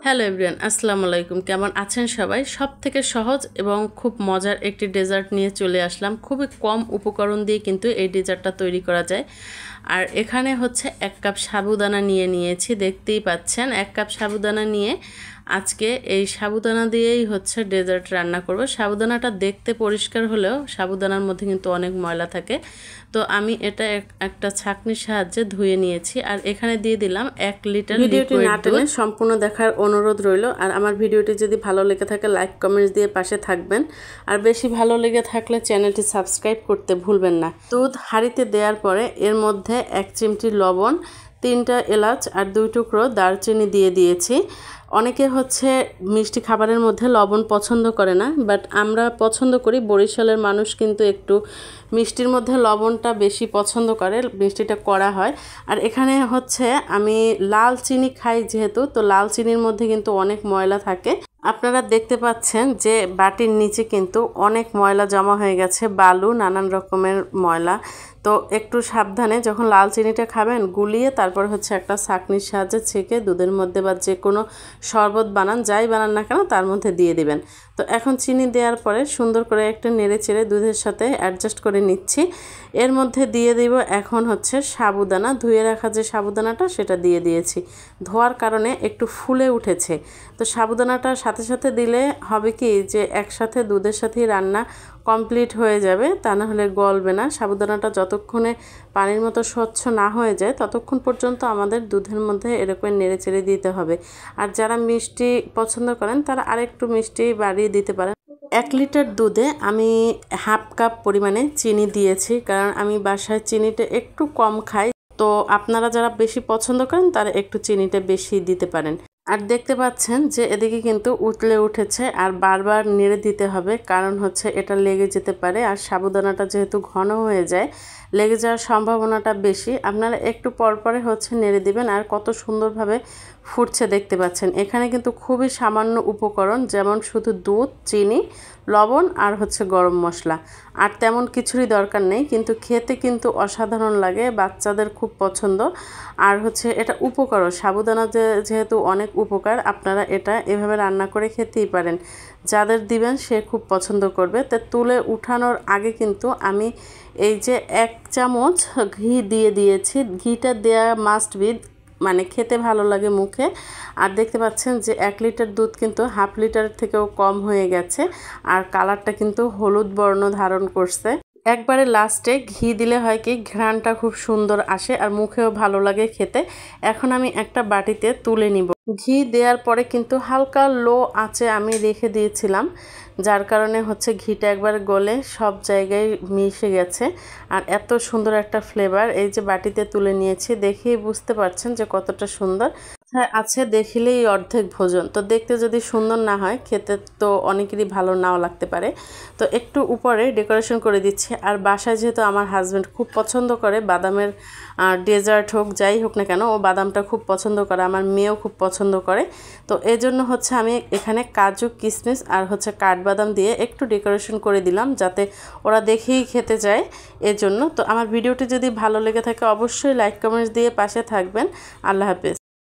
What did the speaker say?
Hello everyone, আসসালামু আলাইকুম। কেমন আছেন সবাই? সবথেকে সহজ এবং খুব মজার একটি ডেজার্ট নিয়ে চলে আসলাম। খুবই কম উপকরণ দিয়ে কিন্তু এই ডেজার্টটা তৈরি করা যায়। আর এখানে হচ্ছে 1 কাপ সাবুদানা নিয়েছি, দেখতেই পাচ্ছেন। 1 কাপ সাবুদানা নিয়ে আজকে এই সাবুদানা দিয়েই হচ্ছে ডেজার্ট রান্না করব। সাবুদানাটা দেখতে পরিষ্কার হলেও সাবুদানার মধ্যে কিন্তু অনেক ময়লা থাকে। তো আমি এটা একটা ছাঁকনির সাহায্যে ধুয়ে নিয়েছি। আর এখানে দিয়ে দিলাম 1 লিটার লিকুইড দুধ। সম্পূর্ণ দেখার অনুরোধ রইল। আর আমার ভিডিওটি যদি ভালো লেগে থাকে লাইক কমেন্টস দিয়ে পাশে থাকবেন। আর বেশি ভালো লেগে থাকলে চ্যানেলটি সাবস্ক্রাইব করতে ভুলবেন না। দুধ হাঁড়িতে দেওয়ার পরে এর মধ্যে 1 চিমটি লবণ, 3টা এলাচ আর 2 টুকরো দারচিনি দিয়ে দিয়েছি। অনেকে হচ্ছে মিষ্টি খাবারের মধ্যে লবণ পছন্দ করে না, বাট আমরা পছন্দ করি। বরিশালের মানুষ কিন্তু একটু মিষ্টির মধ্যে লবণটা বেশি পছন্দ করে, মিষ্টিটা করা হয়। আর এখানে হচ্ছে আমি লাল চিনি খাই যেহেতু, তো লাল চিনির মধ্যে কিন্তু অনেক ময়লা থাকে। আপনারা দেখতে পাচ্ছেন যে বাটির নিচে কিন্তু অনেক ময়লা জমা হয়ে গেছে, বালু, নানান রকমের ময়লা। তো একটু সাবধানে যখন লাল চিনিটা খাবেন গুলিয়ে তারপর হচ্ছে একটা ছাঁকনির সাহায্যে ছেঁকে দুধের মধ্যে বা যে কোনো শরবত বানান, যাই বানান না কেন তার মধ্যে দিয়ে দিবেন। তো এখন চিনি দেওয়ার পরে সুন্দর করে একটা নেড়ে চেড়ে দুধের সাথে অ্যাডজাস্ট করে নিচ্ছি। এর মধ্যে দিয়ে দিব এখন হচ্ছে সাবুদানা, ধুয়ে রাখা যে সাবুদানাটা সেটা দিয়ে দিয়েছি। ধোয়ার কারণে একটু ফুলে উঠেছে। তো সাবুদানাটা সাথে সাথে দিলে হবে কি যে একসাথে দুধের সাথেই রান্না কমপ্লিট হয়ে যাবে, তা না হলে গলবে না। সাবুদানাটা যতক্ষণে পানির মতো স্বচ্ছ না হয়ে যায় ততক্ষণ পর্যন্ত আমাদের দুধের মধ্যে এরকম নেড়ে চেড়ে দিতে হবে। আর যারা মিষ্টি পছন্দ করেন তারা আরেকটু মিষ্টি বাড়িয়ে দিতে পারেন। 1 লিটার দুধে আমি হাফ কাপ পরিমাণে চিনি দিয়েছি, কারণ আমি বাসায় চিনিটা একটু কম খাই। তো আপনারা যারা বেশি পছন্দ করেন তারা একটু চিনিটা বেশি দিতে পারেন। আর দেখতে পাচ্ছেন যে এদিকে কিন্তু উতলে উঠেছে, আর বারবার নেড়ে দিতে হবে, কারণ হচ্ছে এটা লেগে যেতে পারে। আর সাবুদানাটা যেহেতু ঘন হয়ে যায়, লেগে যাওয়ার সম্ভাবনাটা বেশি। আপনারা একটু পরপরে হচ্ছে নেড়ে দিবেন। আর কত সুন্দরভাবে ফুটছে দেখতে পাচ্ছেন। এখানে কিন্তু খুবই সামান্য উপকরণ, যেমন শুধু দুধ, চিনি, লবণ আর হচ্ছে গরম মশলা। আর তেমন কিছুরই দরকার নেই, কিন্তু খেতে কিন্তু অসাধারণ লাগে, বাচ্চাদের খুব পছন্দ। আর হচ্ছে এটা উপকারও, সাবুদানা যেহেতু অনেক উপকার, আপনারা এটা এভাবে রান্না করে খেতেই পারেন। যাদের দিবেন সে খুব পছন্দ করবে। তো তুলে উঠানোর আগে কিন্তু আমি এই যে 1 চামচ ঘি দিয়ে দিয়েছি। ঘিটা দেয়া মাস্ট বি, মানে খেতে ভালো লাগে মুখে। আর দেখতে পাচ্ছেন যে 1 লিটার দুধ কিন্তু হাফ লিটার থেকেও কম হয়ে গেছে। আর কালারটা কিন্তু হলুদ বর্ণ ধারণ করছে। একবারে লাস্টে ঘি দিলে হয় কি ঘ্রাণটা খুব সুন্দর আসে আর মুখেও ভালো লাগে খেতে। এখন আমি একটা বাটিতে তুলে নিব। ঘি দেওয়ার পরে কিন্তু হালকা লো আঁচে আমি রেখে দিয়েছিলাম, যার কারণে হচ্ছে ঘিটা একবার গলে সব জায়গায় মিশে গেছে। আর এত সুন্দর একটা ফ্লেভার। এই যে বাটিতে তুলে নিয়েছি, দেখেই বুঝতে পারছেন যে কতটা সুন্দর আছে। দেখিলেই অর্ধেক ভোজন। তো দেখতে যদি সুন্দর না হয়, খেতে তো অনেকেরই ভালো নাও লাগতে পারে। তো একটু উপরে ডেকোরেশন করে দিচ্ছি। আর বাসায় যেহেতু আমার হাজব্যান্ড খুব পছন্দ করে বাদামের ডেজার্ট হোক যাই হোক না কেন, ও বাদামটা খুব পছন্দ করে, আমার মেয়েও খুব পছন্দ করে। তো এজন্য হচ্ছে আমি এখানে কাজু, কিশমিশ আর হচ্ছে কাঠবাদাম দিয়ে একটু ডেকোরেশন করে দিলাম, যাতে ওরা দেখেই খেতে যায় এজন্য। তো আমার ভিডিওটি যদি ভালো লেগে থাকে অবশ্যই লাইক কমেন্টস দিয়ে পাশে থাকবেন। আল্লাহ হাফেজ।